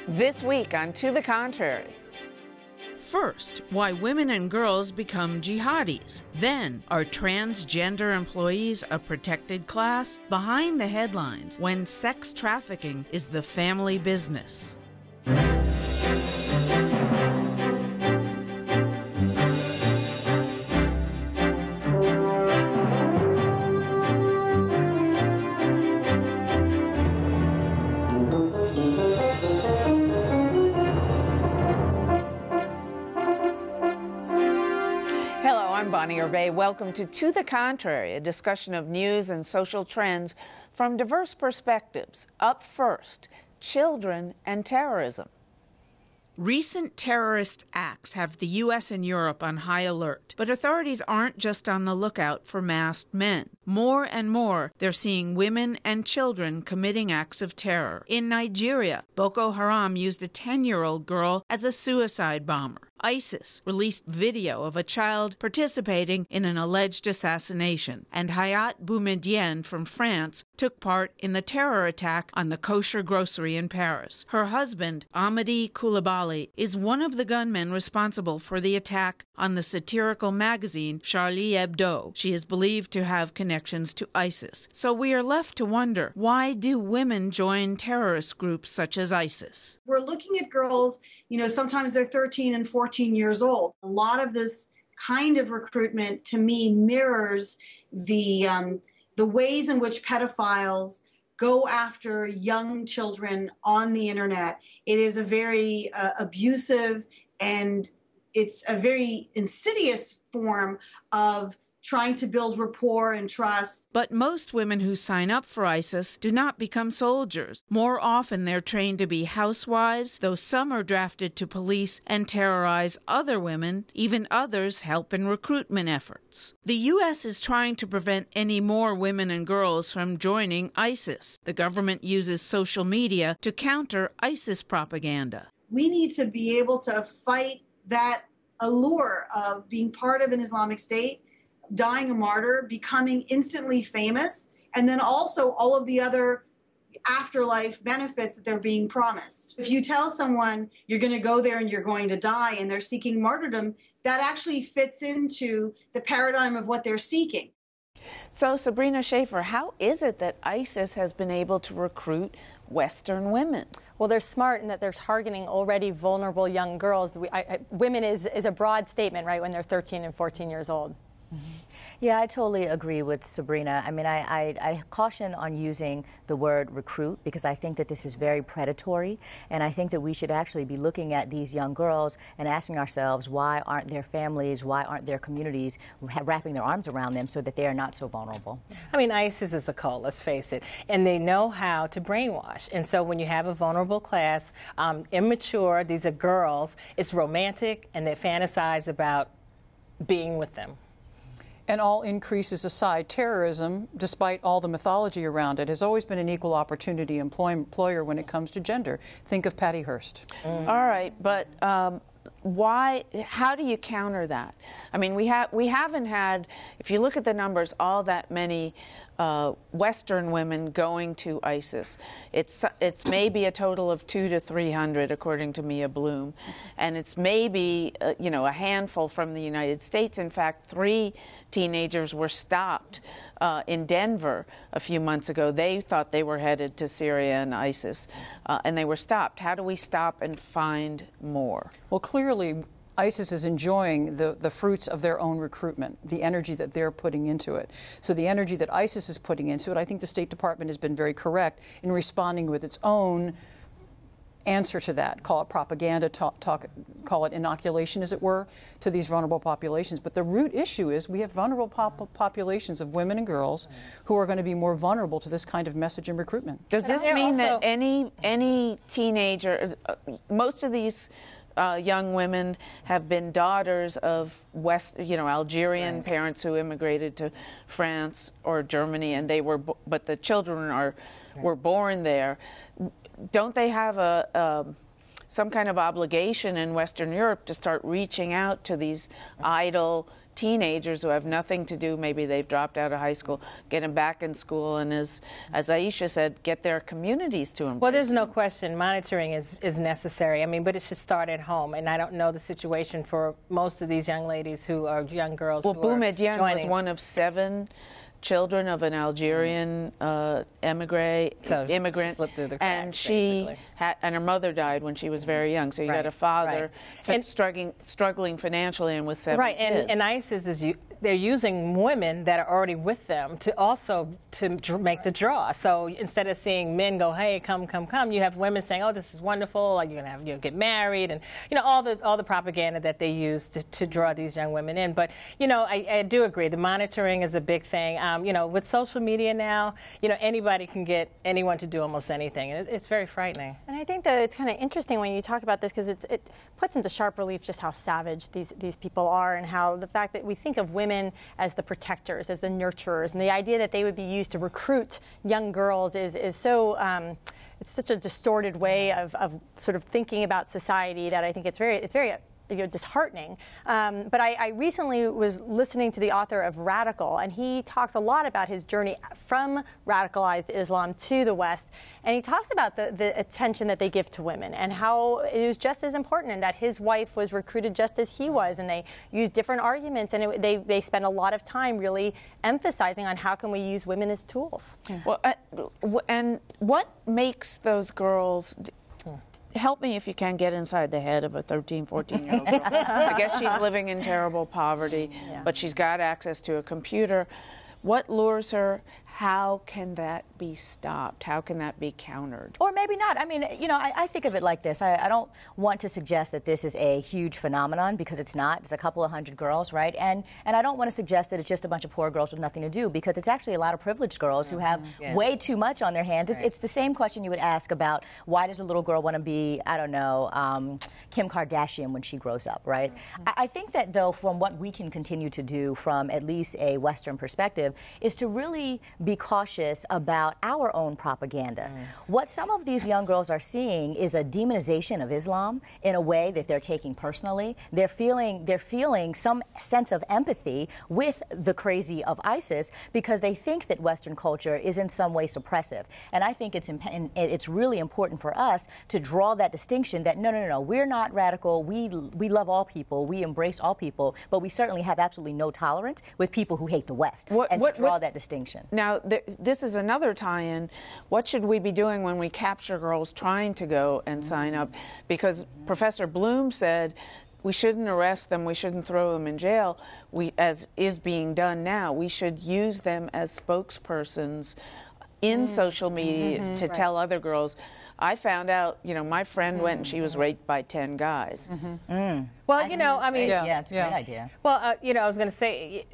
This week on To the Contrary. First, why women and girls become jihadis. Then, are transgender employees a protected class? Behind the headlines, when sex trafficking is the family business. Welcome to the Contrary, a discussion of news and social trends from diverse perspectives. Up first, children and terrorism. Recent terrorist acts have the U.S. and Europe on high alert, but authorities aren't just on the lookout for masked men. More and more, they're seeing women and children committing acts of terror. In Nigeria, Boko Haram used a 10-year-old girl as a suicide bomber. ISIS released video of a child participating in an alleged assassination, and Hayat Boumediene from France took part in the terror attack on the kosher grocery in Paris. Her husband, Amadi Koulibaly, is one of the gunmen responsible for the attack on the satirical magazine Charlie Hebdo. She is believed to have connections to ISIS. So we are left to wonder, why do women join terrorist groups such as ISIS? We're looking at girls, sometimes they're 13 and 14 years old. A lot of this kind of recruitment, to me, mirrors the ways in which pedophiles go after young children on the internet. It is a very abusive and it's a very insidious form of trying to build rapport and trust. But most women who sign up for ISIS do not become soldiers. More often they're trained to be housewives, though some are drafted to police and terrorize other women. Even others help in recruitment efforts. The U.S. is trying to prevent any more women and girls from joining ISIS. The government uses social media to counter ISIS propaganda. We need to be able to fight that allure of being part of an Islamic State, dying a martyr, becoming instantly famous, and then also all of the other afterlife benefits that they're being promised. If you tell someone you're going to go there and you're going to die and they're seeking martyrdom, that actually fits into the paradigm of what they're seeking. So, Sabrina Schaeffer, how is it that ISIS has been able to recruit Western women? Well, they're smart in that they're targeting already vulnerable young girls. Women is a broad statement, right, when they're 13 and 14 years old. Yeah, I totally agree with Sabrina. I mean, I caution on using the word recruit because I think that this is very predatory, and I think that we should actually be looking at these young girls and asking ourselves, why aren't their families, why aren't their communities wrapping their arms around them so that they are not so vulnerable? I mean, ISIS is a cult, let's face it, and they know how to brainwash. And so when you have a vulnerable class, immature, these are girls, it's romantic, and they fantasize about being with them. And all increases aside, terrorism, despite all the mythology around it, has always been an equal opportunity employer when it comes to gender. Think of Patty Hearst. All right, but how do you counter that? I mean, we haven't had, if you look at the numbers, all that many Western women going to ISIS. It's maybe a total of 200 to 300, according to Mia Bloom, and it's maybe a handful from the United States. In fact, 3 teenagers were stopped in Denver a few months ago. They thought they were headed to Syria and ISIS, and they were stopped. How do we stop and find more? Well, clearly, ISIS is enjoying the fruits of their own recruitment, the energy that they're putting into it. So the energy that ISIS is putting into it, I think the State Department has been very correct in responding with its own answer to that. Call it propaganda, call it inoculation, as it were, to these vulnerable populations. But the root issue is we have vulnerable populations of women and girls who are going to be more vulnerable to this kind of message and recruitment. Does this mean that any teenager, most of these young women have been daughters of Algerian parents who immigrated to France or Germany, and but the children were born there. Don't they have some kind of obligation in Western Europe to start reaching out to these idle teenagers who have nothing to do. Maybe they've dropped out of high school, get them back in school, and as Aisha said, get their communities to embrace. Well, there's no question monitoring is necessary. I mean, but it should start at home. And I don't know the situation for most of these young ladies who are young girls. Well, who are Dieng was joining. one of 7 children of an Algerian immigrant, slipped through the cracks, and she and her mother died when she was very young. So you got a father struggling financially and with 7 kids. And ISIS they're using women that are already with them to also make the draw. So instead of seeing men go, hey, come, you have women saying, oh, this is wonderful, like you'll get married, and all the propaganda that they use to draw these young women in. But I do agree, the monitoring is a big thing. With social media now, anybody can get anyone to do almost anything. It's very frightening. And I think that it's kind of interesting when you talk about this, because it puts into sharp relief just how savage these people are, and how the fact that we think of women as the protectors, as the nurturers, and the idea that they would be used to recruit young girls is so it's such a distorted way of sort of thinking about society that I think it's very disheartening. But I recently was listening to the author of Radical, and he talks a lot about his journey from radicalized Islam to the West, and he talks about the attention that they give to women and how it was just as important, and that his wife was recruited just as he was, and they use different arguments, and they spend a lot of time really emphasizing on how can we use women as tools. Well, and what makes those girls... Help me if you can get inside the head of a 13, 14-year-old girl. I guess she's living in terrible poverty, but she's got access to a computer. What lures her? How can that be stopped? How can that be countered? Or maybe not. I mean, I think of it like this. I don't want to suggest that this is a huge phenomenon, because it's not. It's a couple of hundred girls, right? And I don't want to suggest that it's just a bunch of poor girls with nothing to do, because it's actually a lot of privileged girls who have way too much on their hands. It's the same question you would ask about why does a little girl want to be, I don't know, Kim Kardashian when she grows up, right? I think that, though, from what we can continue to do from at least a Western perspective, is to really be cautious about our own propaganda. What some of these young girls are seeing is a demonization of Islam in a way that they're taking personally. They're feeling some sense of empathy with the crazy of ISIS, because they think that Western culture is in some way suppressive. And I think it's really important for us to draw that distinction that no, we're not radical. We love all people. We embrace all people, but we certainly have absolutely no tolerance with people who hate the West. To draw that distinction. Now, this is another tie-in. What should we be doing when we capture girls trying to go and sign up? Because Professor Bloom said we shouldn't arrest them, we shouldn't throw them in jail, as is being done now. We should use them as spokespersons in social media to tell other girls. I found out, my friend went and she was raped by 10 guys. Well, I mean... Yeah, it's a great idea. Well, I was going to say,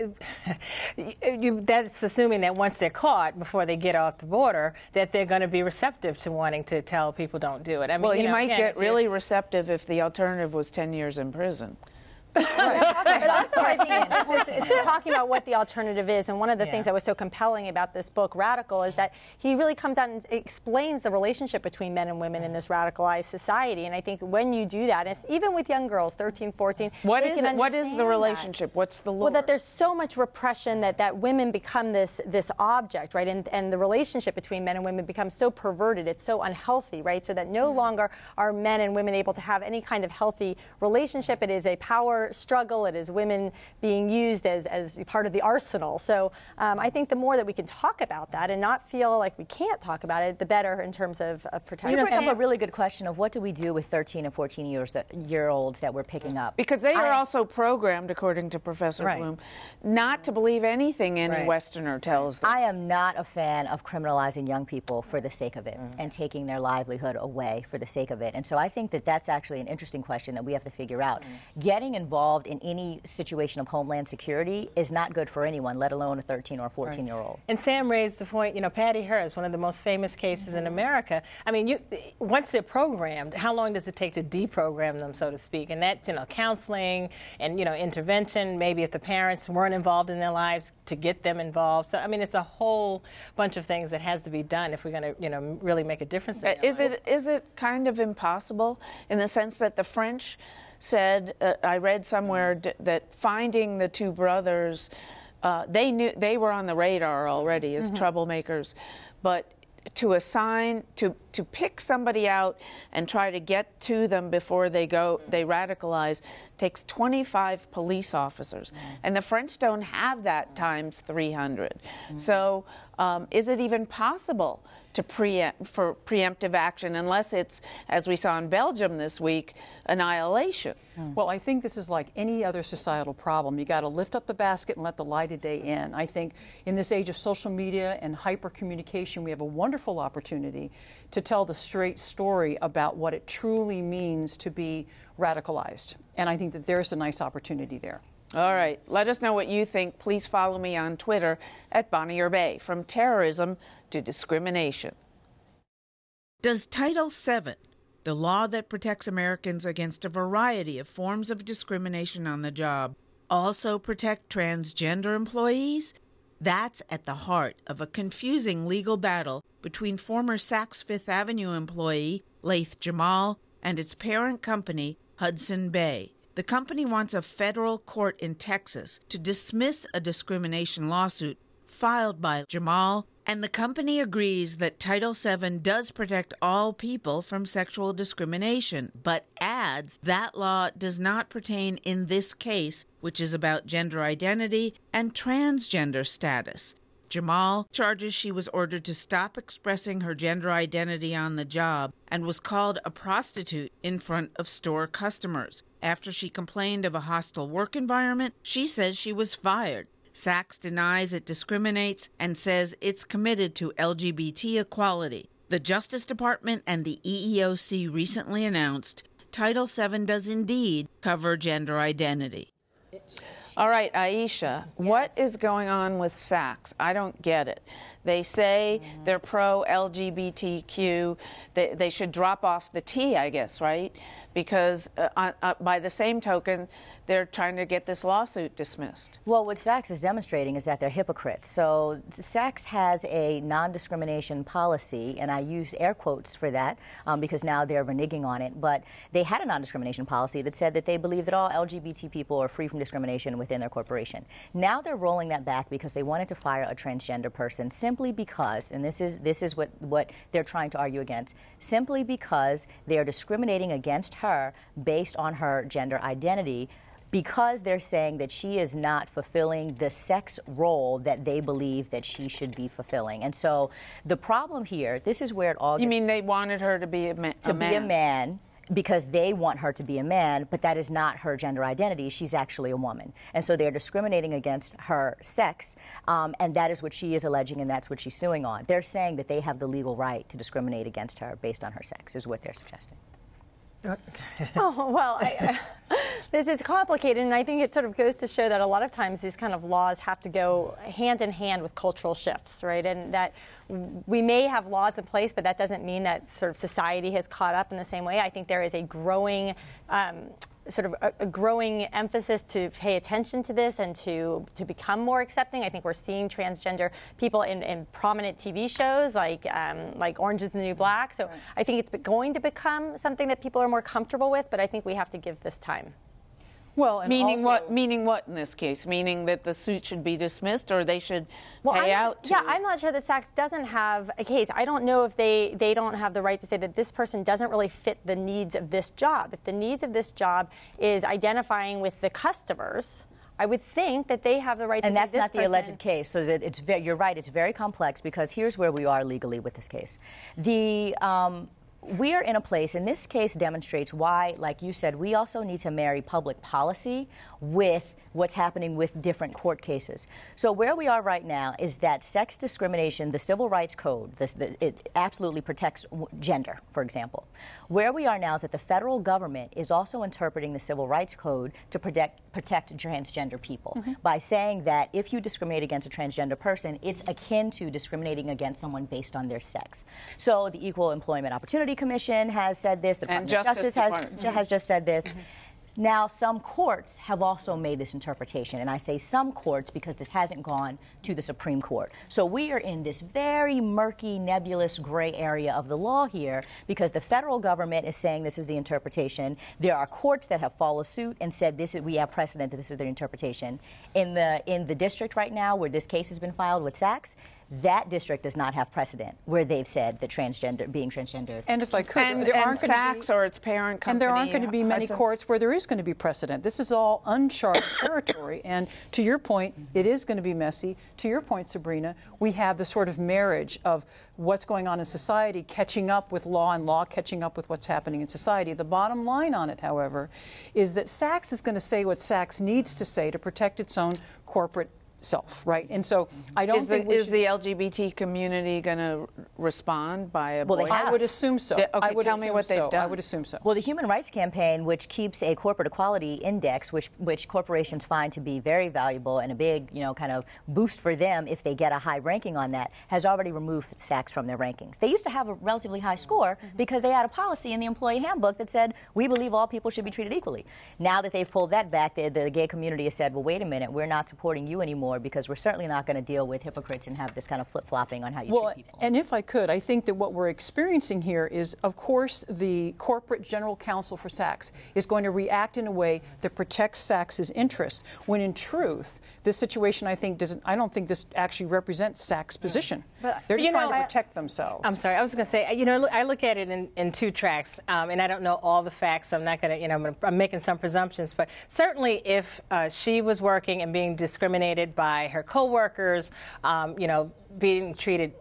that's assuming that once they're caught, before they get off the border, that they're going to be receptive to wanting to tell people don't do it. I mean, well, you might get really receptive if the alternative was 10 years in prison. But also, I think it's talking about what the alternative is, and one of the things that was so compelling about this book, Radical, is that he really comes out and explains the relationship between men and women in this radicalized society. And I think when you do that, even with young girls, 13, 14, what is the relationship? What's the lure? Well, that there's so much repression that women become this object, right? And the relationship between men and women becomes so perverted, it's so unhealthy, right? So that no longer are men and women able to have any kind of healthy relationship. It is a power struggle. It is women being used as part of the arsenal. So I think the more that we can talk about that and not feel like we can't talk about it, the better in terms of protection. You bring up a really good question of what do we do with 13 and 14-year-olds that we're picking up? Because they are also programmed, according to Professor Bloom, not to believe anything any Westerner tells them. I am not a fan of criminalizing young people for the sake of it and taking their livelihood away for the sake of it. And so I think that that's actually an interesting question that we have to figure out. Getting involved in any situation of homeland security is not good for anyone, let alone a 13 or 14-year-old. And Sam raised the point, Patty Hearst, one of the most famous cases in America. I mean, once they're programmed, how long does it take to deprogram them, so to speak? And that, counseling and, intervention, maybe if the parents weren't involved in their lives, to get them involved. So, I mean, it's a whole bunch of things that has to be done if we're going to, really make a difference. Is it kind of impossible in the sense that the French said, I read somewhere that finding the two brothers, they knew they were on the radar already as troublemakers, but to pick somebody out and try to get to them before they radicalize takes 25 police officers, and the French don't have that times 300. So is it even possible to for preemptive action unless it's, as we saw in Belgium this week, annihilation? Well, I think this is like any other societal problem. You got to lift up the basket and let the light of day in. I think in this age of social media and hyper-communication, we have a wonderful opportunity to tell the straight story about what it truly means to be radicalized. And I think that there's a nice opportunity there. All right. Let us know what you think. Please follow me on Twitter at Bonnie Bay. From terrorism to discrimination. Does Title VII, the law that protects Americans against a variety of forms of discrimination on the job, also protect transgender employees? That's at the heart of a confusing legal battle between former Saks Fifth Avenue employee Laith Jamal and its parent company, Hudson Bay. The company wants a federal court in Texas to dismiss a discrimination lawsuit filed by Jamal, and the company agrees that Title VII does protect all people from sexual discrimination, but adds that law does not pertain in this case, which is about gender identity and transgender status. Jamal charges she was ordered to stop expressing her gender identity on the job and was called a prostitute in front of store customers. After she complained of a hostile work environment, she says she was fired. Saks denies it discriminates and says it's committed to LGBT equality. The Justice Department and the EEOC recently announced Title VII does indeed cover gender identity. All right, Aisha, what is going on with Saks? I don't get it. They say they're pro-LGBTQ. They should drop off the T, I guess, right? Because by the same token, they're trying to get this lawsuit dismissed. Well, what Saks is demonstrating is that they're hypocrites. So Saks has a non-discrimination policy, and I use air quotes for that because now they're reneging on it. But they had a non-discrimination policy that said that they believe that all LGBT people are free from discrimination within their corporation. Now they're rolling that back because they wanted to fire a transgender person simply because, and this is what they're trying to argue against, simply because they are discriminating against her based on her gender identity, because they're saying that she is not fulfilling the sex role that they believe that she should be fulfilling. And so the problem here, this is where it all gets... You mean they wanted her to be a man? To be a man, because they want her to be a man, but that is not her gender identity. She's actually a woman. And so they're discriminating against her sex, and that is what she is alleging, and that's what she's suing on. They're saying that they have the legal right to discriminate against her based on her sex, is what they're suggesting. Oh, well, this is complicated, and I think it sort of goes to show that a lot of times these kind of laws have to go hand in hand with cultural shifts, right? And that we may have laws in place, but that doesn't mean that sort of society has caught up in the same way. I think there is a growing a growing emphasis to pay attention to this and to become more accepting. I think we're seeing transgender people in prominent TV shows like Orange is the New Black. So I think it's going to become something that people are more comfortable with, but I think we have to give this time. Well, and meaning also, what? Meaning what in this case? Meaning that the suit should be dismissed, or they should pay out? Yeah, I'm not sure that Saks doesn't have a case. I don't know if they don't have the right to say that this person doesn't really fit the needs of this job. If the needs of this job is identifying with the customers, I would think that they have the right to say this person. And that's not the alleged case. So that you're right. It's very complex because here's where we are legally with this case. We are in a place, and this case demonstrates why, like you said, we also need to marry public policy with what's happening with different court cases. So where we are right now is that sex discrimination, the Civil Rights Code, it absolutely protects gender, for example. Where we are now is that the federal government is also interpreting the Civil Rights Code to protect transgender people by saying that if you discriminate against a transgender person, it's akin to discriminating against someone based on their sex. So the Equal Employment Opportunity Commission has said this. The Department of Justice has just said this. Now, some courts have also made this interpretation, and I say some courts because this hasn't gone to the Supreme Court. So we are in this very murky, nebulous, gray area of the law here because the federal government is saying this is the interpretation. There are courts that have followed suit and said we have precedent that this is their interpretation. In the district right now where this case has been filed with Sachs, that district does not have precedent where they've said that being transgender. And if I could, Sachs or its parent company. And there aren't going to be many courts where there is going to be precedent. This is all uncharted territory. And to your point, it is going to be messy. To your point, Sabrina, we have the sort of marriage of what's going on in society catching up with law and law catching up with what's happening in society. The bottom line on it, however, is that Sachs is going to say what Sachs needs to say to protect its own corporate self, right? And so I don't think is the LGBT community going to respond by a boycott? I would assume so. Okay, tell me what they've done. I would assume so. Well, the Human Rights Campaign, which keeps a corporate equality index, which corporations find to be very valuable and a big, kind of boost for them if they get a high ranking on that, has already removed Sachs from their rankings. They used to have a relatively high score because they had a policy in the employee handbook that said, we believe all people should be treated equally. Now that they've pulled that back, the gay community has said, well, wait a minute, we're not supporting you anymore because we're certainly not going to deal with hypocrites and have this kind of flip-flopping on how you treat people. And if I could, I think that what we're experiencing here is, of course, the corporate general counsel for Sachs is going to react in a way that protects Sachs's interest, when in truth, this situation, I don't think this actually represents Sachs' position. But, they're just trying to protect themselves. I'm sorry, I was going to say, I look at it in two tracks, and I don't know all the facts, so I'm not going to, I'm making some presumptions, but certainly if she was working and being discriminated by her co-workers, being treated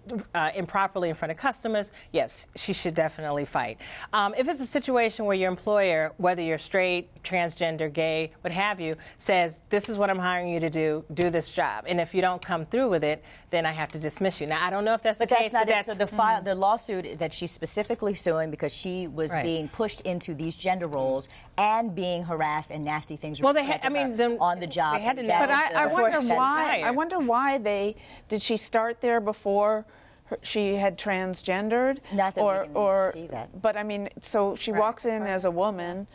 improperly in front of customers, yes, she should definitely fight. If it's a situation where your employer, whether you're straight, transgender, gay, what have you, says, this is what I'm hiring you to do this job, and if you don't come through with it, then I have to dismiss you. Now, I don't know if that's the case, but that's not it. So the lawsuit that she's specifically suing because she was being pushed into these gender roles and being harassed and nasty things were said to her on the job. They had to but I wonder why did she start there before she had transgendered? Not that we didn't see that. But I mean, so she walks in as a woman,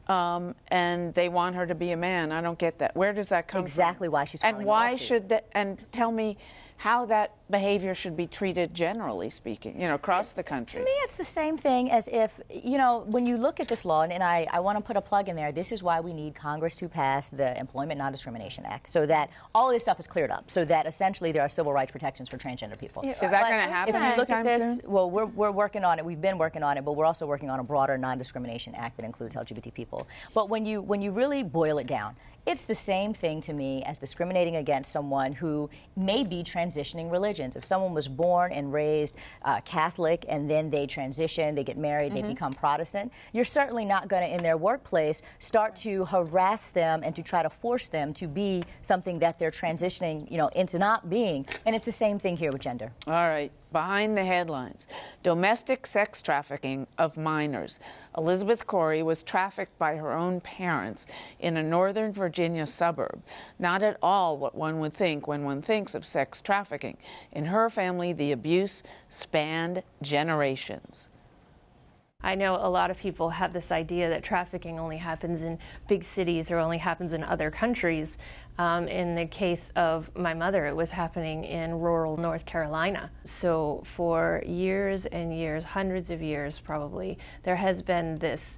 and they want her to be a man. I don't get that. Where does that come from? Exactly why she's filing and why a lawsuit. should that? And tell me how that behavior should be treated, generally speaking, across the country. To me, it's the same thing as if, when you look at this law, and I want to put a plug in there, this is why we need Congress to pass the Employment Non-Discrimination Act, so that all of this stuff is cleared up, so that essentially there are civil rights protections for transgender people. Is that going to happen? If you look at this, soon? well, we're working on it. We've been working on it, but we're also working on a broader non-discrimination act that includes LGBT people. But when you really boil it down, it's the same thing to me as discriminating against someone who may be transitioning religions. If someone was born and raised Catholic and then they transition, they get married, they become Protestant, you're certainly not going to, in their workplace, start to harass them and to try to force them to be something that they're transitioning, into not being. And it's the same thing here with gender. All right. Behind the headlines, domestic sex trafficking of minors. Elizabeth Corey was trafficked by her own parents in a Northern Virginia suburb. Not at all what one would think when one thinks of sex trafficking. In her family, the abuse spanned generations. I know a lot of people have this idea that trafficking only happens in big cities or only happens in other countries. In the case of my mother, it was happening in rural North Carolina. So for years and years, hundreds of years probably, there has been this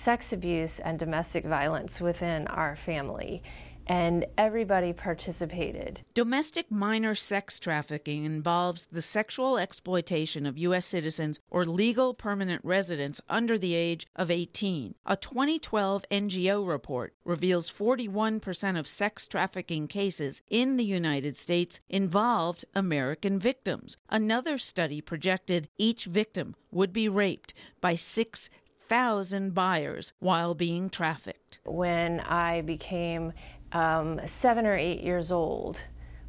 sex abuse and domestic violence within our family. And everybody participated. Domestic minor sex trafficking involves the sexual exploitation of U.S. citizens or legal permanent residents under the age of 18. A 2012 NGO report reveals 41% of sex trafficking cases in the United States involved American victims. Another study projected each victim would be raped by 6,000 buyers while being trafficked. When I became 7 or 8 years old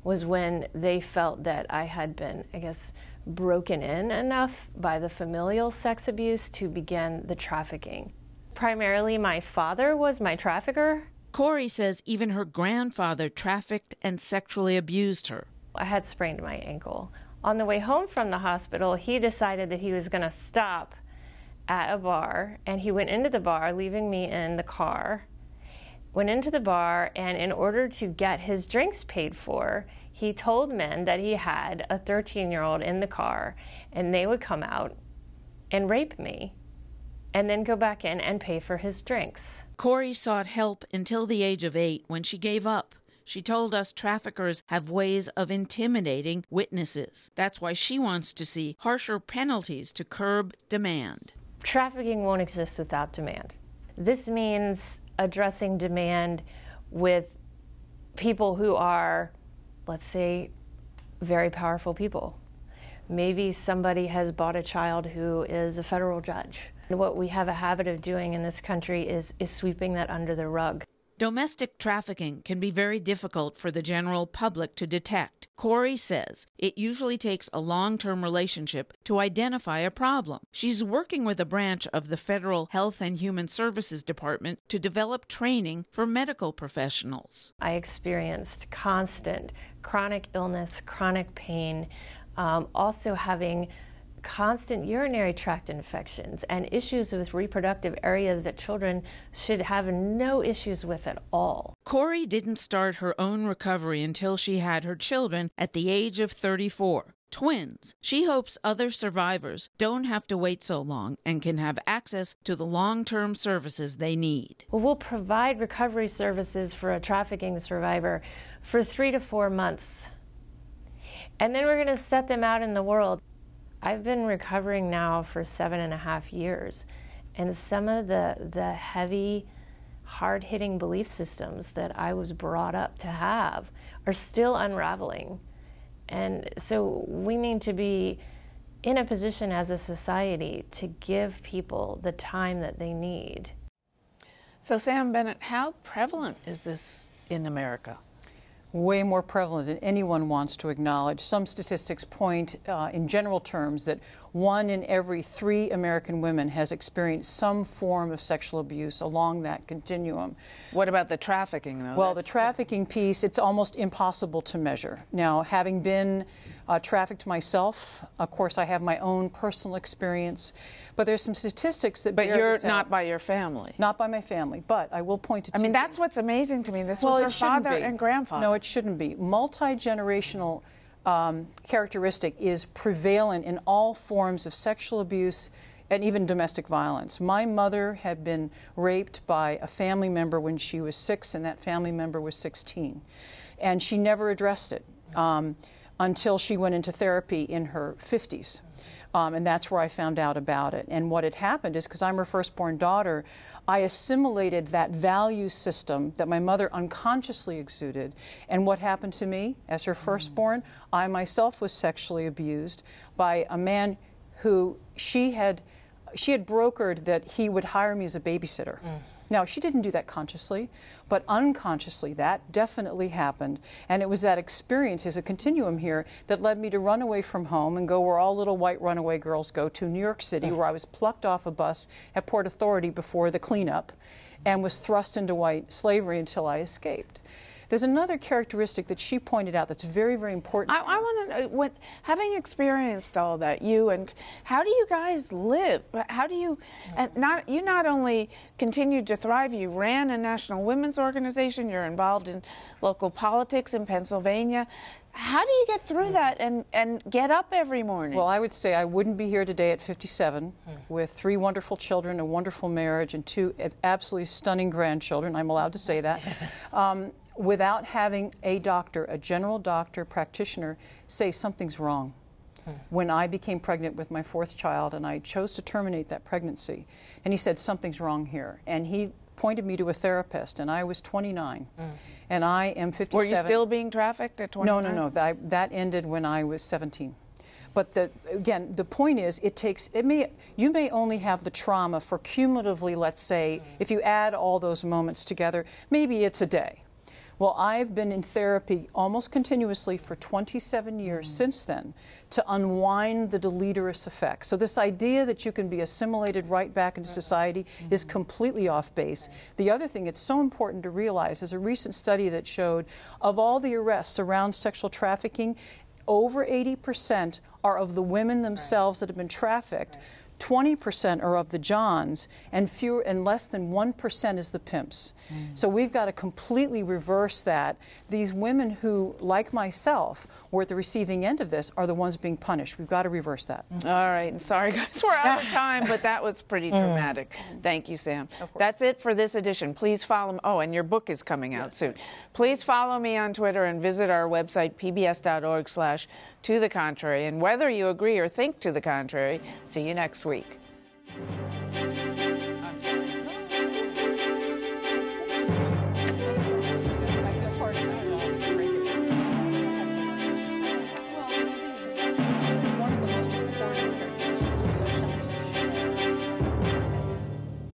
was when they felt that I had been, broken in enough by the familial sex abuse to begin the trafficking. Primarily, my father was my trafficker. Corey says even her grandfather trafficked and sexually abused her. I had sprained my ankle. On the way home from the hospital, he decided that he was going to stop at a bar, and he went into the bar, leaving me in the car. went into the bar, and in order to get his drinks paid for, he told men that he had a 13-year-old in the car, and they would come out and rape me, and then go back in and pay for his drinks. Corey sought help until the age of 8 when she gave up. She told us traffickers have ways of intimidating witnesses. That's why she wants to see harsher penalties to curb demand. Trafficking won't exist without demand. This means addressing demand with people who are, let's say, very powerful people. Maybe somebody has bought a child who is a federal judge. What we have a habit of doing in this country is sweeping that under the rug. Domestic trafficking can be very difficult for the general public to detect. Corey says it usually takes a long-term relationship to identify a problem. She's working with a branch of the Federal Health and Human Services Department to develop training for medical professionals. I experienced constant chronic illness, chronic pain, also having constant urinary tract infections and issues with reproductive areas that children should have no issues with at all. Corey didn't start her own recovery until she had her children at the age of 34. Twins. She hopes other survivors don't have to wait so long and can have access to the long-term services they need. Well, we'll provide recovery services for a trafficking survivor for 3 to 4 months. And then we're going to set them out in the world. I've been recovering now for 7.5 years, and some of the heavy, hard-hitting belief systems that I was brought up to have are still unraveling. And so we need to be in a position as a society to give people the time that they need. So Sam Bennett, how prevalent is this in America? Way more prevalent than anyone wants to acknowledge. Some statistics point in general terms that 1 in every 3 American women has experienced some form of sexual abuse along that continuum. What about the trafficking, though? Well, the trafficking piece, it's almost impossible to measure. Now, having been trafficked myself, of course, I have my own personal experience, but there's some statistics that But you're this out. not by your family. Not by my family, but I will point to two that's things. what's amazing to me. This was her father and grandfather. No, it shouldn't be. Multi-generational characteristic is prevalent in all forms of sexual abuse and even domestic violence. My mother had been raped by a family member when she was 6, and that family member was 16. And she never addressed it until she went into therapy in her 50s. And that's where I found out about it. And what had happened is, because I'm her firstborn daughter, I assimilated that value system that my mother unconsciously exuded. And what happened to me as her firstborn? I myself was sexually abused by a man who she had brokered that he would hire me as a babysitter. Now, she didn't do that consciously, but unconsciously that definitely happened. And it was that experience, there's a continuum here, that led me to run away from home and go where all little white runaway girls go to, New York City, where I was plucked off a bus at Port Authority before the cleanup and was thrust into white slavery until I escaped. There's another characteristic that she pointed out that's very, very important. I want to know, having experienced all that, how do you guys live? How do you, you not only continued to thrive, you ran a national women's organization, you're involved in local politics in Pennsylvania. How do you get through that and get up every morning? Well, I would say I wouldn't be here today at 57 with 3 wonderful children, a wonderful marriage, and 2 absolutely stunning grandchildren. I'm allowed to say that. Without having a doctor, a general doctor, practitioner, say something's wrong. When I became pregnant with my 4th child and I chose to terminate that pregnancy, and he said, something's wrong here. And he pointed me to a therapist, and I was 29. And I am 57. Were you still being trafficked at 29? No. That ended when I was 17. But again, the point is, you may only have the trauma for cumulatively, let's say, if you add all those moments together, maybe it's a day. Well, I've been in therapy almost continuously for 27 years since then to unwind the deleterious effects. So this idea that you can be assimilated right back into society is completely off base. The other thing it's so important to realize is a recent study that showed of all the arrests around sexual trafficking, over 80% are of the women themselves that have been trafficked. 20% are of the Johns, and less than 1% is the pimps. So we've got to completely reverse that. These women who, like myself, were at the receiving end of this are the ones being punished. We've got to reverse that. All right. And sorry, guys, we're out of time, but that was pretty dramatic. Thank you, Sam. That's it for this edition. Please follow me. Oh, and your book is coming out soon. Please follow me on Twitter and visit our website, pbs.org/tothecontrary. And whether you agree or think to the contrary, see you next week.